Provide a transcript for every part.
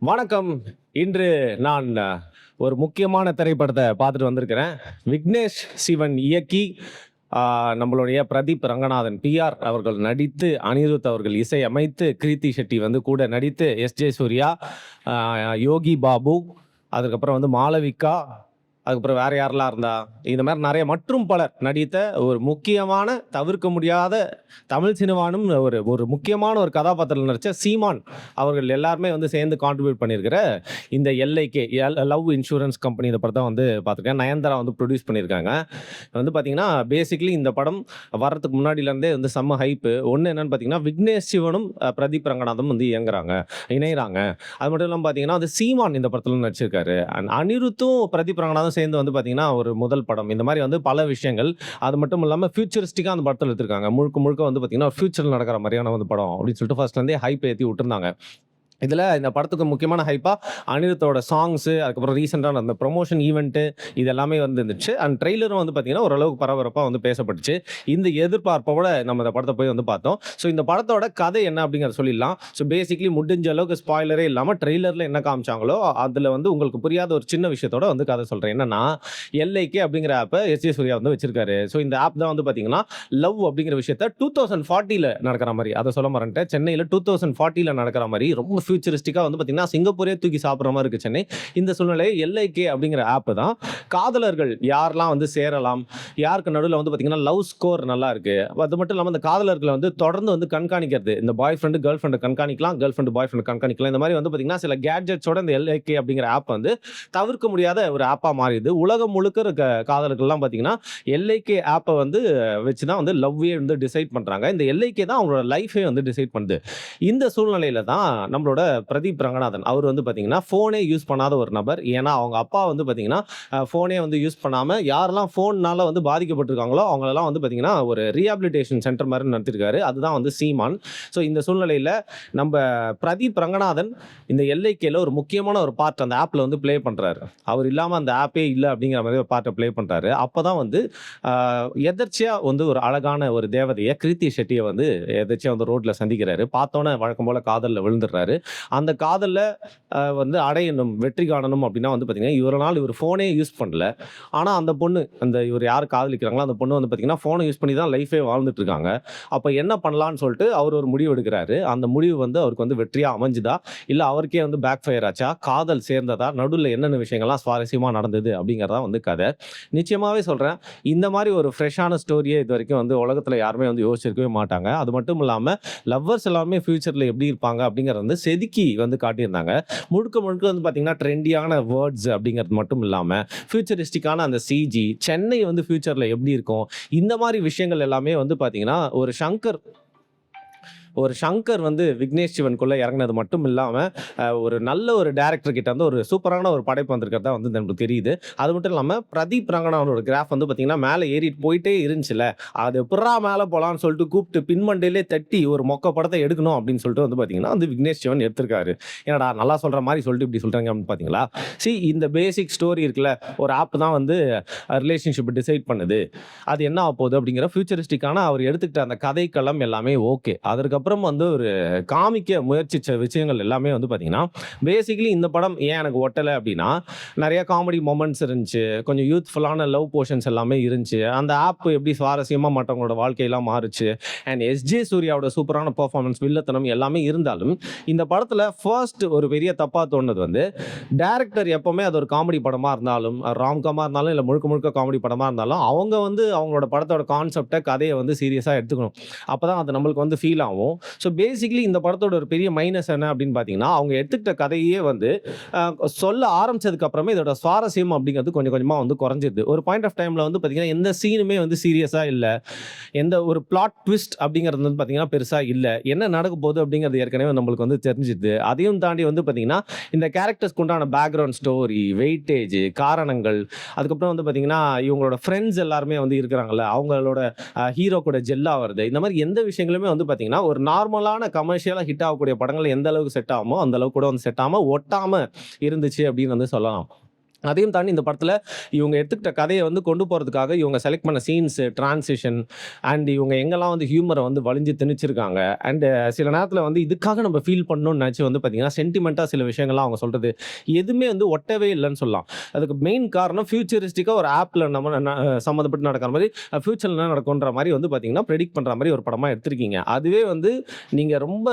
வணக்கம். இன்று நான் ஒரு முக்கியமான திரைப்படத்த பார்த்துட்டு வந்திருக்கிறேன். விக்னேஷ் சிவன் இயக்கி, ஆ நம்மளுடைய பிரதீப் ரங்கநாதன், பிஆர் அவர்கள் நடித்து, அனிருத் அவர்கள் இசையமைத்து, கிருத்தி ஷெட்டி வந்து கூட நடித்து, எஸ்.ஜே. சூர்யா, ஆ யோகி பாபு, அதுக்கப்புறம் வந்து மாளவிகா, அதுக்கப்புறம் வேற யாரெல்லாம் இருந்தா? இந்த மாரி நெறைய மற்றும் பலர் நடித்த ஒரு முக்கியமான, தவிர்க்க முடியாத தமிழ் சினிமானும் ஒரு ஒரு முக்கியமான ஒரு கதாபாத்திரத்தில நடிச்ச சீமான் அவர்கள் எல்லாருமே வந்து சேர்ந்து கான்ட்ரிபியூட் பண்ணியிருக்கிற இந்த எல்ஐகே லவ் இன்சூரன்ஸ் கம்பெனி இந்த படத்த வந்து பார்த்துருக்கேன். நயன்தாரா வந்து ப்ரொடியூஸ் பண்ணியிருக்காங்க. வந்து பார்த்தீங்கன்னா, பேசிக்கலி இந்த படம் வர்றதுக்கு முன்னாடிலேருந்தே வந்து செம்ம ஹைப்பு. ஒண்ணு என்னன்னு பார்த்தீங்கன்னா, விக்னேஷ் சிவனும், பிரதீப் ரங்கநாதனும் வந்து இணையறாங்க. அது மட்டும் இல்லாம பார்த்தீங்கன்னா, அது சீமான் இந்த படத்துல நடிச்சிருக்காரு. அனிருத்தும், பிரதீப் ரங்கநாதனும் சேர்ந்து வந்து பார்த்தீங்கன்னா, ஒரு முதல் படம். இந்த மாரி வந்து பல விஷயங்கள். அது மட்டும் இல்லாம ஃபியூச்சரிஸ்டிக்கா அந்த படத்துல எடுத்திருக்காங்க. முழுக்க முழுக்க வந்து பார்த்தீங்கன்னா, ஒரு ஃபியூச்சர்ல நடக்கிற மாரியான வந்து படம் அப்படின்னு சொல்லிட்டு ஃபர்ஸ்ட்லேருந்தே ஹைப் ஏத்தி விட்டுருந்தாங்க. இதுல இந்த படத்துக்கு முக்கியமான ஹைப்பா அனிருத்தோட சாங்ஸு, அதுக்கப்புறம் ரீசென்ட்டா நடந்த ப்ரமோஷன் ஈவென்ட்டு இது எல்லாமே வந்து இருந்துச்சு. அண்ட் ட்ரெய்லரும் வந்து பார்த்தீங்கன்னா, ஓரளவுக்கு பரபரப்பா வந்து பேசப்பட்டுச்சு. இந்த எதிர்பார்ப்போட நம்ம இந்த படத்த போய் வந்து பார்த்தோம். ஸோ இந்த படத்தோட கதை என்ன அப்படிங்கிறத சொல்லிடலாம். ஸோ பேசிக்கலி முடிஞ்ச அளவுக்கு ஸ்பாய்லரே இல்லாம ட்ரெய்லர்ல என்ன காமிச்சாங்களோ, அதுல வந்து உங்களுக்கு புரியாத ஒரு சின்ன விஷயத்தோட வந்து கதை சொல்றேன். என்னன்னா, எல்ஐகே அப்படிங்கிற ஆப்ப எஸ்.ஜே. சூர்யா வந்து வச்சிருக்காரு. ஸோ இந்த ஆப் தான் வந்து பார்த்தீங்கன்னா, லவ் அப்படிங்கிற விஷயத்த 2040ல நடக்கிற மாரி, அத சொல்ல மறந்துட்டேன். சென்னையில 2040ல நடக்கிற மாரி ரொம்ப ஃபியூச்சரிஸ்டிக்கா வந்து பார்த்தீங்கன்னா, சிங்கப்பூரே தூக்கி சாப்பிடுற மாரி இருக்கு சென்னை. இந்த சூழ்நிலை எல்ஐகே அப்படிங்கிற ஆப் தான் காதலர்கள் யாரெல்லாம் வந்து சேரலாம், யாருக்கு நடுவுல வந்து பார்த்தீங்கன்னா, லவ் ஸ்கோர் நல்லா இருக்கு. அது மட்டும் இல்லாம இந்த காதலர்கள வந்து தொடர்ந்து வந்து கண்காணிக்கிறது. இந்த பாய் ஃப்ரெண்ட், கேர்ள் ஃப்ரெண்ட கண்காணிக்கலாம். கேர்ள் ஃப்ரெண்ட், பாய் ஃப்ரெண்ட் கண்காணிக்கலாம். இந்த மாரி வந்து பார்த்தீங்கன்னா, சில கேட்ஜெட்ஸோட இந்த எல்ஐகே அப்படிங்கிற ஆப் வந்து தவிர்க்க முடியாத ஒரு ஆப்பா மாறிடுது. உலகம் முழுக்க இருக்க காதலர்கள்லாம் பார்த்தீங்கன்னா, எல்ஐகே ஆப்ப வந்து வச்சு தான் வந்து லவ்வே வந்து டிசைட் பண்றாங்க. இந்த எல்ஐகே தான் அவங்களோட லைஃபே வந்து டிசைட் பண்ணுது. இந்த சூழ்நிலையில தான் நம்மளோட பிரதீப் ரங்கநாதன் அவர் வந்து பார்த்தீங்கன்னா, ஃபோனே யூஸ் பண்ணாத ஒரு நபர். ஏன்னா, அவங்க அப்பா வந்து பார்த்தீங்கன்னா, ஃபோனே வந்து யூஸ் பண்ணாம யாரெல்லாம் ஃபோன்னால வந்து பாதிக்கப்பட்டிருக்காங்களோ, அவங்களெல்லாம் வந்து பார்த்தீங்கன்னா, ஒரு ரீஹாபிலிட்டேஷன் சென்டர் மாரி நடத்தியிருக்காரு. அதுதான் வந்து சீமான். ஸோ இந்த சூழ்நிலையில நம்ப பிரதீப் ரங்கநாதன் இந்த எல்ஐகேல ஒரு முக்கியமான ஒரு பார்ட் அந்த ஆப்ல வந்து ப்ளே பண்றாரு. அவர் இல்லாம அந்த ஆப்பே இல்ல அப்படிங்கிற மாரி ஒரு பார்ட்ட ப்ளே பண்றாரு. அப்பதான் வந்து அ எதர்ச்சியா வந்து ஒரு அழகான ஒரு தேவதைய கிருத்தி ஷெட்டிய வந்து எதர்ச்சியா வந்து ரோட்ல சந்திக்கிறாரு. பார்த்தோனே வழக்கம் போல காதல்ல விழுந்துடுறாரு. அந்த காதல்ல வந்து அடையணும், வெற்றி காணணும் அப்படின்னா வந்து பார்த்தீங்கன்னா, இவ்வளவு நாள் இவர் ஃபோனே யூஸ் பண்ணல. ஆனா அந்த பொண்ணு, அந்த இவர் யார் காதலிக்கிறாங்களோ அந்த பொண்ணு வந்து பார்த்தீங்கன்னா, ஃபோன யூஸ் பண்ணி தான் லைஃபே வாழ்ந்துட்டு இருக்காங்க. அப்ப என்ன பண்ணலான்னு சொல்லிட்டு அவர் ஒரு முடிவு எடுக்கிறாரு. அந்த முடிவு வந்து அவருக்கு வந்து வெற்றியா அமைஞ்சுதா? இல்ல அவருக்கே வந்து பேக் ஃபயர் ஆச்சா? காதல் சேர்ந்ததா? நடுவுல என்னென்ன விஷயங்கள்லாம் சுவாரஸ்யமா நடந்தது? அப்படிங்கிறது தான் வந்து கதை. நிச்சயமாவே சொல்றேன். இந்த மாரி ஒரு ஃப்ரெஷ்ஷான ஸ்டோரியே இதுவரைக்கும் வந்து உலகத்துல யாருமே வந்து யோசிச்சிருக்கவே மாட்டாங்க. அது மட்டும் இல்லாம லவ்வர்ஸ் எல்லாருமே ஃபியூச்சர்ல எப்படி இருப்பாங்க அப்படிங்கிறத வந்து செதுக்கி வந்து காட்டியிருந்தாங்க. முழுக்க முழுக்க வந்து பார்த்தீங்கன்னா, ட்ரெண்டியான வேர்ட்ஸ் அப்படிங்கிறது மட்டும் இல்லாம, ஃபியூச்சரிஸ்டிக்கான அந்த சிஜி, சென்னை வந்து ஃபியூச்சர்ல எப்படி இருக்கும்? இந்த மாரி விஷயங்கள் எல்லாமே வந்து பார்த்தீங்கன்னா, ஒரு ஷங்கர் வந்து விக்னேஷ் சிவனுக்குள்ள இறங்குனது மட்டும் இல்லாம, ஒரு நல்ல ஒரு டைரக்டர் கிட்ட வந்து ஒரு சூப்பரான ஒரு படைப்பு வந்திருக்கிறதா வந்து நமக்கு தெரியுது. அது மட்டும் இல்லாம பிரதீப் ரங்கநாதனோட கிராஃப் வந்து பார்த்தீங்கன்னா, மேல ஏறிட்டு போயிட்டே இருந்துச்சுல்ல, அது எப்புட்றா மேல போலான்னு சொல்லிட்டு கூப்பிட்டு பின்மண்டையிலே தட்டி ஒரு மொக்க படத்த எடுக்கணும் அப்படின்னு சொல்லிட்டு வந்து பார்த்தீங்கன்னா, வந்து விக்னேஷ் சிவன் எடுத்திருக்காரு. என்னடா நல்லா சொல்ற மாரி சொல்லிட்டு இப்படி சொல்றாங்க அப்படின்னு பார்த்தீங்களா? இந்த பேசிக் ஸ்டோரி இருக்குல்ல, ஒரு ஆப் தான் வந்து ரிலேஷன்ஷிப் டிசைட் பண்ணுது. அது என்ன ஆகப்போகுது அப்படிங்கிற ஃபியூச்சரிஸ்டிக்கான அவர் எடுத்துக்கிட்ட அந்த கதைக்களம் எல்லாமே ஓகே. அதற்கப்புறம் வந்து ஒரு காமிக்க முயற்சிச்ச விஷயங்கள் எல்லாமே வந்து பார்த்தீங்கன்னா, பேசிக்கலி இந்த படம் ஏன் எனக்கு ஒட்டல அப்படின்னா, நெறைய காமெடி மொமெண்ட்ஸ் இருந்துச்சு. கொஞ்சம் யூத்ஃபுல்லான லவ் போர்ஷன்ஸ் எல்லாமே இருந்துச்சு. அந்த ஆப் எப்படி சுவாரஸ்யமா மத்தவங்களோட வாழ்க்கையெல்லாம் மாறுச்சு. And S J. சூர்யாவோட சூப்பரான பெர்ஃபார்மன்ஸ், வில்லத்தனம் எல்லாமே இருந்தாலும், இந்த படத்துல ஃபர்ஸ்ட் ஒரு பெரிய தப்பா தோணுனது வந்து, டைரக்டர் எப்பவுமே அது ஒரு காமெடி படமா இருந்தாலும், ராம்காமா இருந்தாலும், இல்ல முழுக்க முழுக்க காமெடி படமா இருந்தாலும், அவங்க வந்து அவங்களோட படத்தோட கான்செப்ட்ட, கதைய வந்து சீரியஸா எடுத்துக்கணும். அப்பதான் அது நம்மளுக்கு வந்து ஃபீல் ஆகும். பேசிக்கலி இந்த படத்தோட ஒரு பெரிய மைனஸ் என்ன அப்படின்னு பார்த்தீங்கன்னா, அவங்க எடுத்துக்கிட்ட கதையே வந்து அ சொல்ல ஆரம்பிச்சதுக்கு அப்புறமே இதோட சுவாரஸ்யம் அப்படிங்கிறது கொஞ்சம் கொஞ்சமா வந்து குறைஞ்சிருது. ஒரு பாயிண்ட் ஆஃப் டைம்ல வந்து பார்த்தீங்கன்னா, எந்த சீனுமே வந்து சீரியஸா இல்ல. எந்த ஒரு பிளாட் ட்விஸ்ட் அப்படிங்கிறது வந்து பார்த்தீங்கன்னா, பெருசா இல்ல. என்ன நடக்க போகுது அப்படிங்கிறது ஏற்கனவே நம்மளுக்கு வந்து தெரிஞ்சுது. அதையும் தாண்டி வந்து பார்த்தீங்கன்னா, இந்த கேரக்டர்ஸ்க்கு உண்டான பேக்கிரவுண்ட் ஸ்டோரி, வெயிட்டேஜ், காரணங்கள், அதுக்கப்புறம் வந்து பார்த்தீங்கன்னா, இவங்களோட ஃப்ரெண்ட்ஸ் எல்லாருமே வந்து இருக்கிறாங்கல்ல, அவங்களோட ஹீரோ கூட ஜெல் ஆவறது. இந்த மாரி எந்த விஷயங்களுமே வந்து பார்த்தீங்கன்னா, ஒரு நார்மலான கமர்ஷியலா ஹிட் ஆகக்கூடிய படங்கள் எந்த அளவுக்கு செட் ஆகுமோ, அந்த அளவுக்கு கூட வந்து செட் ஆகாம, ஒட்டாம இருந்துச்சு அப்படின்னு வந்து சொல்லலாம். அதையும் தாண்டி இந்த படத்துல இவங்க எடுத்துக்கிட்ட கதைய வந்து கொண்டு போறதுக்காக இவங்க செலக்ட் பண்ண சீன்ஸ், டிரான்சிஷன் அண்ட் இவங்க எங்கெல்லாம் வந்து ஹியூமர வந்து வலிஞ்சு திணிச்சிருக்காங்க. அண்ட் சில நேரத்துல வந்து இதுக்காக நம்ம ஃபீல் பண்ணணும்னு நெனச்சு வந்து பார்த்தீங்கன்னா, சென்டிமென்ட்டா சில விஷயங்கள்லாம் அவங்க சொல்றது எதுவுமே வந்து ஒட்டவே இல்லன்னு சொல்லலாம். அதுக்கு மெயின் காரணம் ஃபியூச்சரிஸ்டிக்கா ஒரு ஆப்ல நம்ம சம்மந்தப்பட்டு நடக்கிற மாரி ஃபியூச்சர்ல என்ன நடக்குன்ற மாரி வந்து பார்த்தீங்கன்னா, பிரெடிக்ட் பண்ற மாரி ஒரு படமா எடுத்திருக்கீங்க. அதுவே வந்து நீங்க ரொம்ப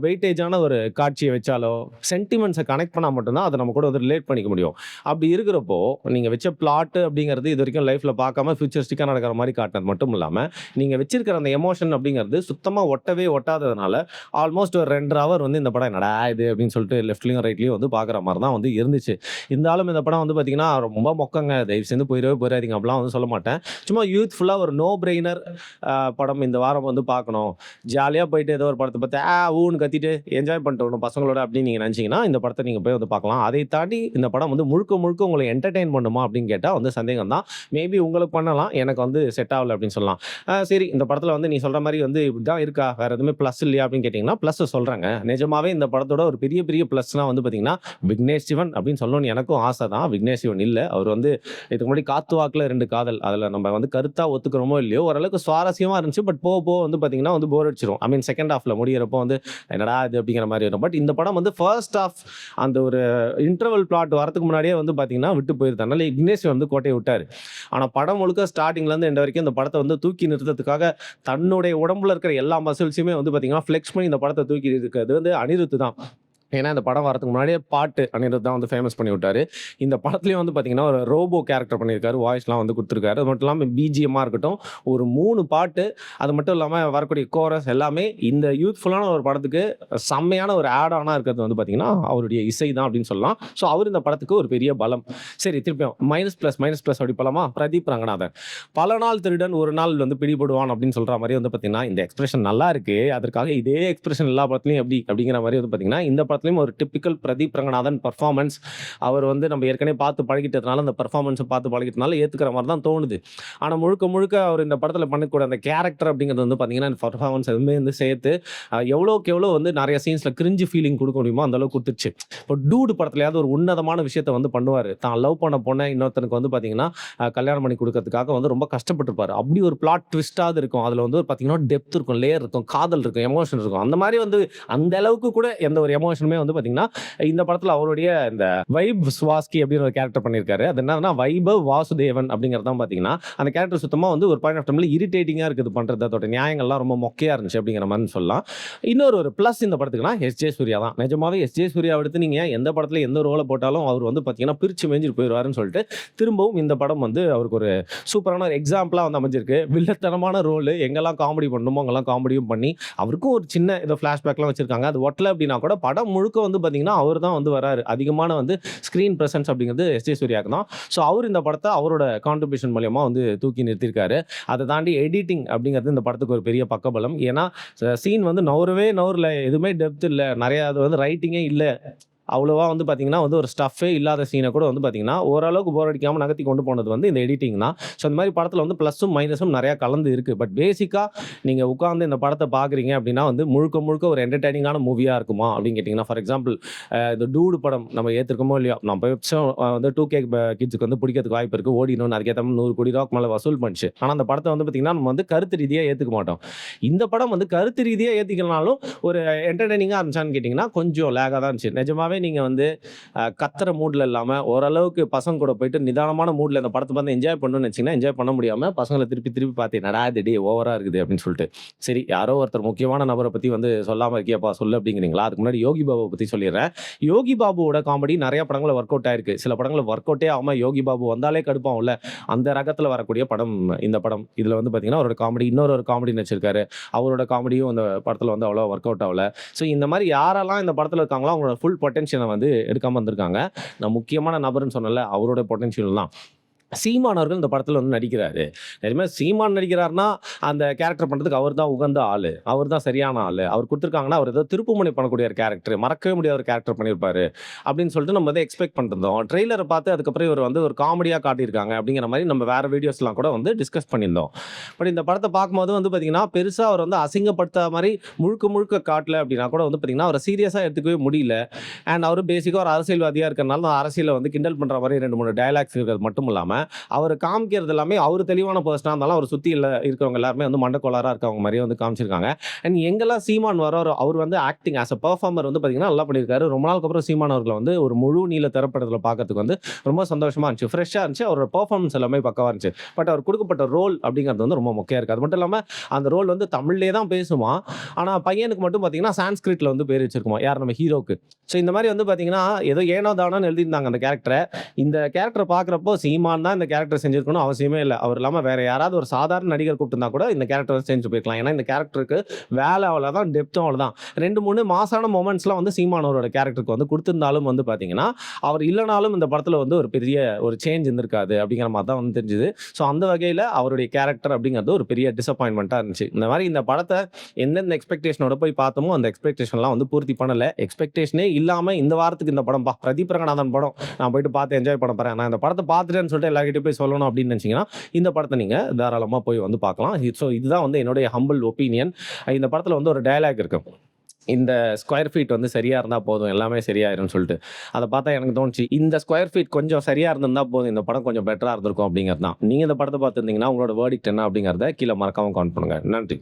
வெயிட்டேஜான ஒரு காட்சிய வச்சாலோ, சென்டிமெண்ட்ஸ கனெக்ட் பண்ணா மட்டும் தான் அத நம்ம கூட வந்து ரிலேட் பண்ணிக்க முடியும். அப்படி இருக்கிறப்போ, நீங்க வச்ச பிளாட் அப்படிங்கிறது இதுவரைக்கும் லைஃப்ல பார்க்காம ஃபியூச்சரிஸ்டிக்கா நடக்கிற மாரி காட்டுனது மட்டும் இல்லாம, நீங்க வச்சிருக்கிற அந்த எமோஷன் அப்படிங்கிறது சுத்தமா ஒட்டவே ஒட்டாததுனால, ஆல்மோஸ்ட் ஒரு 2 1/2 ஹவர் வந்து இந்த படம் என்னடா இது அப்படின்னு சொல்லிட்டு லெஃப்ட்லயும், ரைட்லயும் வந்து பார்க்குற மாரி தான் வந்து இருந்துச்சு. இருந்தாலும் இந்த படம் வந்து பார்த்தீங்கன்னா, ரொம்ப மொக்கங்க. தயவு செஞ்சு போயிறவே போயிறாதீங்க அப்படிலாம் வந்து சொல்ல மாட்டேன். சும்மா யூத்ஃபுல்லா ஒரு நோ பிரெய்னர் படம் இந்த வாரம் வந்து பார்க்கணும். ஜாலியா போயிட்டு ஏதோ ஒரு படத்த பார்த்து ஊன்னு கத்திட்டு என்ஜாய் பண்ணிட்டு வரணும் பசங்களோட அப்படின்னு நீங்க நினைச்சீங்கன்னா, இந்த படத்த நீங்க போய் வந்து பார்க்கலாம். அதை தாண்டி இந்த படம் வந்து முழுக்க முழுக்க உங்கள என்டர்டெயின் பண்ணுமா அப்படின்னு கேட்டா வந்து சந்தேகம் தான். மேபி உங்களுக்கு பண்ணலாம். எனக்கு வந்து செட் ஆகல அப்படின்னு சொல்லலாம். சரி இந்த படத்துல வந்து நீ சொல்ற மாரி வந்து இப்படிதான் இருக்கா? வேற எதுவுமே பிளஸ் இல்லையா? அப்படின்னு கேட்டீங்கன்னா, பிளஸ் சொல்றேங்க. நிஜமாவே இந்த படத்தோட ஒரு பெரிய பெரிய பிளஸ்னா வந்து பார்த்தீங்கன்னா, விக்னேஷ் சிவன் அப்படின்னு சொல்லணும்னு எனக்கும் ஆசை தான். விக்னேஷ் சிவன் இல்ல. அவர் வந்து இதுக்கு முன்னாடி காத்து வாக்குல 2 காதல். அதுல நம்ம வந்து கருத்தா ஒத்துக்கிறோமோ இல்லையோ, ஓரளவுக்கு சுவாரஸ்யமா இருந்துச்சு. பட் போக போக வந்து பார்த்தீங்கன்னா வந்து போர் அடிச்சிரும். ஐ மீன் செகண்ட் ஹாஃப்ல முடியிறப்போ வந்து என்னடா இது அப்படிங்கிற மாரி வரும். பட் இந்த படம் வந்து ஃபர்ஸ்ட் ஹாஃப் அந்த ஒரு இன்டர்வல் பிளாட் வரதுக்கு முன்னாடியே வந்து பார்த்தீங்கன்னா விட்டு போயிருது. அதனால விக்னேஷ் வந்து கோட்டைய விட்டாரு. ஆனா படம் முழுக்க ஸ்டார்ட்டிங்ல இருந்து எண்ட் வரைக்கும் இந்த படத்த வந்து தூக்கி நிறுத்தறதுக்காக தன்னுடைய உடம்புல இருக்கிற எல்லா மசில்ஸுமே வந்து பார்த்தீங்கன்னா ஃப்ளெக்ஸ் பண்ணி இந்த படத்த தூக்கி இருக்கிறது வந்து அனிருத் தான். ஏன்னா இந்த படம் வரதுக்கு முன்னாடியே பாட்டு அனிருத் தான் வந்து ஃபேமஸ் பண்ணி விட்டாரு. இந்த படத்துலயும் வந்து பார்த்தீங்கன்னா, ஒரு ரோபோ கேரக்டர் பண்ணியிருக்காரு. வாய்ஸ்லாம் வந்து குடுத்துருக்காரு. அது மட்டும் இல்லாம பிஜிஎம்மா இருக்கட்டும், ஒரு 3 பாட்டு, அது மட்டும் இல்லாம வரக்கூடிய கோரஸ் எல்லாமே இந்த யூத்ஃபுல்லான ஒரு படத்துக்கு செம்மையான ஒரு ஆட் ஆனா இருக்கிறது வந்து பார்த்தீங்கன்னா, அவருடைய இசை தான் அப்படின்னு சொல்லலாம். ஸோ அவர் இந்த படத்துக்கு ஒரு பெரிய பலம். சரி திருப்பியும் மைனஸ் பிளஸ் அப்படி போலாமா? பிரதீப் ரங்கநாதன். பல நாள் திருடன் ஒரு நாள் வந்து பிடிபடுவான் அப்படின்னு சொல்ற மாரி வந்து பார்த்தீங்கன்னா, இந்த எக்ஸ்பிரஷன் நல்லா இருக்கு. அதற்காக இதே எக்ஸ்பிரஷன் எல்லா படத்துலயும் எப்படி அப்படிங்கிற மாரி வந்து பார்த்தீங்கன்னா, இந்த படத்துலயும் ஒரு டிப்பிக்கல் பிரதீப் ரங்கநாதன் பெர்ஃபார்மன்ஸ். அவர் வந்து நம்ம ஏற்கனவே பார்த்து பழகிட்டதுனால, அந்த பெர்ஃபார்மன்ஸ பார்த்து பழகிட்டனால ஏத்துக்கிற மாரி தான் தோணுது. ஆனா முழுக்க முழுக்க அவர் இந்த படத்துல பண்ணக்கூடிய அந்த கேரக்டர் அப்படிங்கிறது வந்து பார்த்தீங்கன்னா, பெர்ஃபார்மன்ஸ் எதுவுமே வந்து சேர்த்து எவ்வளோக்கு எவ்வளோ வந்து நெறைய சீன்ஸ்ல கிரிஞ்சி ஃபீலிங் குடுக்க முடியுமோ அந்த அளவுக்கு குடுத்துருச்சு. இப்போ டூடு படத்துலயாவது ஒரு உன்னதமான விஷயத்த வந்து பண்ணுவாரு. தான் லவ் பண்ண பொண்ண இன்னொருத்தனுக்கு வந்து பார்த்தீங்கன்னா, கல்யாணம் பண்ணி குடுக்கறதுக்காக வந்து ரொம்ப கஷ்டப்பட்டுருப்பாரு. அப்படி ஒரு பிளாட் ட்விஸ்ட்டாவது இருக்கும். அதுல வந்து பார்த்தீங்கன்னா, டெப்த் இருக்கும், லேயர் இருக்கும், காதல் இருக்கும், எமோஷன் இருக்கும். அந்த மாரி வந்து அந்த அளவுக்கு கூட எந்த ஒரு எமோஷனுமே வந்து பார்த்தீங்கன்னா, இந்த படத்துல அவருடைய இந்த வைப் ஸ்வாஸ்கி அப்படின்னு ஒரு கேரக்டர் பண்ணியிருக்காரு. அது என்னன்னா வைபவ் வாசுதேவன் அப்படிங்கிறது தான் பார்த்தீங்கன்னா, அந்த கேரக்டர் சுத்தமா வந்து ஒரு பாயிண்ட் ஆஃப் டைம்ல இரிட்டேட்டிங்கா இருக்குது பண்றது. அதோட நியாயங்கள்லாம் ரொம்ப மொக்கையா இருந்துச்சு அப்படிங்கிற மாரி சொல்லலாம். இன்னொரு ஒரு பிளஸ் இந்த படத்துக்குன்னா எஸ்.ஜே. சூர்யா தான். நிஜமாவே எஸ்.ஜே. சூர்யாவ எடுத்து நீங்க எந்த படத்துல எந்த ரோல போட்டாலும் அவர் வந்து பார்த்தீங்கன்னா, பிரிச்சு மேய்ஞ்சிட்டு போயிருவாருன்னு சொல்லிட்டு, திரும்பவும் இந்த படம் வந்து அவருக்கு ஒரு சூப்பரான ஒரு எக்ஸாம்பிளா வந்து அமைஞ்சிருக்கு. வில்லத்தனமான ரோலு எங்கெல்லாம் காமெடி பண்ணணுமோ அங்கெல்லாம் காமெடியும் பண்ணி, அவருக்கும் ஒரு சின்ன ஏதோ ஃபிளாஷ்பேக்லாம் வச்சிருக்காங்க. அது ஒட்டல அப்படின்னா கூட படம் முழுக்க வந்து பார்த்தீங்கன்னா, அவர் தான் வந்து வராரு. அதிகமான வந்து ஸ்க்ரீன் பிரசன்ஸ் அப்படிங்கிறது எஸ்.ஜே. சூர்யாவுக்கு தான். ஸோ அவர் இந்த படத்த அவரோட கான்ட்ரிபியூஷன் மூலியமா வந்து தூக்கி நிறுத்தியிருக்காரு. அத தாண்டி எடிட்டிங் அப்படிங்கிறது இந்த படத்துக்கு ஒரு பெரிய பக்கபலம். ஏன்னா சீன் வந்து நவுறவே நவுறல. எதுவுமே டெப்த் இல்ல. நெறைய அது வந்து ரைட்டிங்கே இல்ல. அவ்வளவா வந்து பார்த்தீங்கன்னா, வந்து ஒரு ஸ்டஃப்பே இல்லாத சீன கூட வந்து பார்த்தீங்கன்னா, ஓரளவுக்கு போர் அடிக்காம நகர்த்தி கொண்டு போனது வந்து இந்த எடிட்டிங் தான். ஸோ அந்த மாரி படத்துல வந்து ப்ளஸும், மைனஸும் நெறையா கலந்து இருக்கு. பட் பேசிக்கா நீங்க உட்கார்ந்து இந்த படத்த பார்க்குறீங்க அப்படின்னா வந்து முழுக்க முழுக்க ஒரு என்டர்டெய்னிங்கான மூவியா இருக்குமா அப்படின்னு கேட்டீங்கன்னா, ஃபார் எக்ஸாம்பிள் இந்த டூடு படம் நம்ம ஏத்துருக்கோமோ இல்லையோ, நம்ம வந்து 2K கிட்ஸ்க்கு வந்து பிடிக்கிறதுக்கு வாய்ப்பு இருக்கு. ஓடிடும் அதுக்கேத்த மாரி 100 கோடி ரூபாய்க்கு மேல வசூல் பண்ணுச்சு. ஆனா அந்த படத்த வந்து பார்த்தீங்கன்னா, நம்ம வந்து கருத்து ரீதியா ஏத்துக்க மாட்டோம். இந்த படம் வந்து கருத்து ரீதியா ஏத்துக்கலனாலும் ஒரு என்டர்டெய்னிங்கா இருந்துச்சான்னு கேட்டீங்கன்னா, கொஞ்சம் லேகா தான் இருந்துச்சு. நிஜமாவே நீங்க வந்து கத்துற மூட்ல இல்லாம ஓரளவுக்கு பசங்க கூட போயிட்டு நிதானமான மூட்ல இந்த படத்த பார்த்து என்ஜாய் பண்ணணும்னு நினைச்சீங்கன்னா, என்ஜாய் பண்ண முடியாம பசங்கள திருப்பி திருப்பி பார்த்து என்னடா இது டேய் ஓவரா இருக்குது அப்படின்னு சொல்லிட்டு. சரி யாரோ ஒருத்தர் முக்கியமான நபர பத்தி வந்து சொல்லாம இருக்கியேப்பா சொல்லு அப்படிங்கிறீங்களா? அதுக்கு முன்னாடி யோகி பாபுவ பத்தி சொல்லிடுறேன். யோகி பாபுவோட காமெடி நெறைய படங்கள்ல ஒர்க் அவுட் ஆயிருக்கு. சில படங்கள்ல ஒர்க் அவுட்டே ஆகாம யோகி பாபு வந்தாலே கடுப்பாகும்ல. அந்த ரகத்துல வரக்கூடிய படம் இந்த படம். இதுல வந்து பார்த்தீங்கன்னா, அவரோட காமெடி இன்னொரு ஒரு காமெடி நடிச்சிருக்காரு. அவரோட காமெடியும் அந்த படத்துல வந்து அவ்வளவா ஒர்க் அவுட் ஆகல. ஸோ இந்த மாரி யாரெல்லாம் இந்த படத்துல இருக்காங்களோ அவங்களோட ஃபுல் பொட்டன்ஷியல வந்து எடுக்காம வந்திருக்காங்க. நான் முக்கியமான நபர்ன்னு சொன்னேன்ல, அவரோட பொட்டன்ஷியல் தான். சீமான் அவர்கள் இந்த படத்துல வந்து நடிக்கிறாரு. நிஜமா சீமான் நடிக்கிறாருன்னா, அந்த கேரக்டர் பண்றதுக்கு அவர் தான் உகந்த ஆளு. அவர் தான் சரியான ஆளு. அவர் குடுத்துருக்காங்கன்னா, அவர் ஏதோ திருப்புமுனை பண்ணக்கூடிய ஒரு கேரக்டர். மறக்கவே முடியாத ஒரு கேரக்டர் பண்ணியிருப்பாரு. அப்படின்னு சொல்லிட்டு நம்ம வந்து எக்ஸ்பெக்ட் பண்ணிருந்தோம். ட்ரெய்லர பார்த்து அதுக்கப்புறம் இவர் வந்து ஒரு காமெடியா காட்டியிருக்காங்க அப்படிங்கிற மாரி நம்ம வேற வீடியோஸ்லாம் கூட வந்து டிஸ்கஸ் பண்ணியிருந்தோம். பட் இந்த படத்த பார்க்கும்போது வந்து பார்த்தீங்கன்னா, பெருசா அவர் வந்து அசிங்கப்படுத்தாத மாரி முழுக்க முழுக்க காட்டல அப்படின்னா கூட வந்து பார்த்தீங்கன்னா, அவர சீரியஸா எடுத்துக்கவே முடியல. அண்ட் அவரு பேசிக்கா ஒரு அரசியல்வாதியா இருக்கறனால, அரசியல வந்து கிண்டல் பண்ற மாரி 2, 3 டயலாக்ஸ் இருக்கிறது மட்டும் இல்லாம, அவரு காமிக்கிறது எல்லாமே அவரு தெளிவான பெர்சனா இருந்தாலும், அவர சுத்தி இருக்கிறவங்க எல்லாருமே வந்து மண்டக்கோளாரா இருக்கவங்க மாரியே வந்து காமிச்சிருக்காங்க. அண்ட் எங்கெல்லாம் சீமான் வராரோ, அவரு வந்து ஆக்டிங் ஆஸ் அ பெர்ஃபார்மர் வந்து பார்த்தீங்கன்னா, நல்லா பண்ணியிருக்காரு. ரொம்ப நாளுக்கு அப்புறம் சீமான் அவர்கள வந்து ஒரு முழு நீள திரைப்படத்தில பார்க்கறதுக்கு வந்து ரொம்ப சந்தோஷமா இருந்துச்சு. ஃப்ரெஷ்ஷா இருந்துச்சு. அவரோட பெர்ஃபார்மன்ஸ் எல்லாமே பக்காவா இருந்துச்சு. பட் அவருக்கு குடுக்கப்பட்ட ரோல் அப்படிங்கிறது வந்து ரொம்ப மொக்கையா இருக்கு. அது மட்டும் இல்லாம, அந்த ரோல் வந்து தமிழ்லயே தான் பேசுவான். ஆனா பையனுக்கு மட்டும் பார்த்தீங்கன்னா, சான்ஸ்கிரிட்ல வந்து பேர் வச்சிருக்குமாம். யார் நம்ம ஹீரோக்கு. ஸோ இந்த மாரி வந்து பார்த்தீங்கன்னா, ஏதோ ஏனோ தானோன்னு எழுதியிருந்தாங்க அந்த கேரக்டர. இந்த கேரக்டர பார்க்குறப்போ சீமான் தான் இந்த கேரக்டர் செஞ்சிருக்கணும் அவசியமே இல்ல. அவர் இல்லாம வேற யாராவது ஒரு சாதாரண நடிகர் கூப்ட்டிருந்தா கூட இந்த கேரக்டர் வந்து செஞ்சு போயிருக்கலாம். ஏன்னா இந்த கேரக்டருக்கு வேலை அவ்வளோதான், டெப்த்தும் அவ்வளோதான். 2, 3 மாசான மொமெண்ட்ஸ்லாம் வந்து சீமான் அவரோட கேரக்டருக்கு வந்து குடுத்திருந்தாலும் வந்து பார்த்தீங்கன்னா, அவர் இல்லனாலும் இந்த படத்துல வந்து ஒரு பெரிய ஒரு சேஞ்ச் இருந்திருக்காது அப்படிங்கிற மாரி தான் வந்து தெரிஞ்சது. ஸோ அந்த வகையில அவருடைய கேரக்டர் அப்படிங்கிறது ஒரு பெரிய டிசப்பாயின்ட்மென்ட்டா இருந்துச்சு. இந்த மாரி இந்த படத்த எந்தெந்த எக்ஸ்பெக்டேஷனோட போய் பார்த்தோமோ, அந்த எக்ஸ்பெக்டேஷன்லாம் வந்து பூர்த்தி பண்ணல. எக்ஸ்பெக்டேஷனே இல்லாம இந்த வாரத்துக்கு இந்த படம்பா, பிரதீப் ரங்கநாதன் படம். நான் போயிட்டு பார்த்து என்ஜாய் பண்ண போறேன். நான் இந்த படத்த பார்த்துட்டேன்னு சொல்லிட்டு எல்லார்கிட்டயும் போய் சொல்லணும் அப்படின்னு நினைச்சீங்கன்னா, இந்த படத்த நீங்க தாராளமா போய் வந்து பார்க்கலாம். ஸோ இதுதான் வந்து என்னுடைய ஹம்பிள் ஒப்பீனியன். இந்த படத்துல வந்து ஒரு டயலாக் இருக்கு. இந்த ஸ்கொயர் ஃபீட் வந்து சரியா இருந்தா போதும், எல்லாமே சரியாயிரும்னு சொல்லிட்டு. அத பார்த்தா எனக்கு தோணுச்சு, இந்த ஸ்கொயர் ஃபீட் கொஞ்சம் சரியா இருந்திருந்தா போதும், இந்த படம் கொஞ்சம் பெட்டரா இருந்திருக்கும் அப்படிங்கிறது தான். நீங்க இந்த படத்த பார்த்திருந்தீங்கன்னா, உங்களோட வேர்டிக்ட் என்ன அப்படிங்கிறத கீழ மறக்காம கமெண்ட் பண்ணுங்க. நன்றி.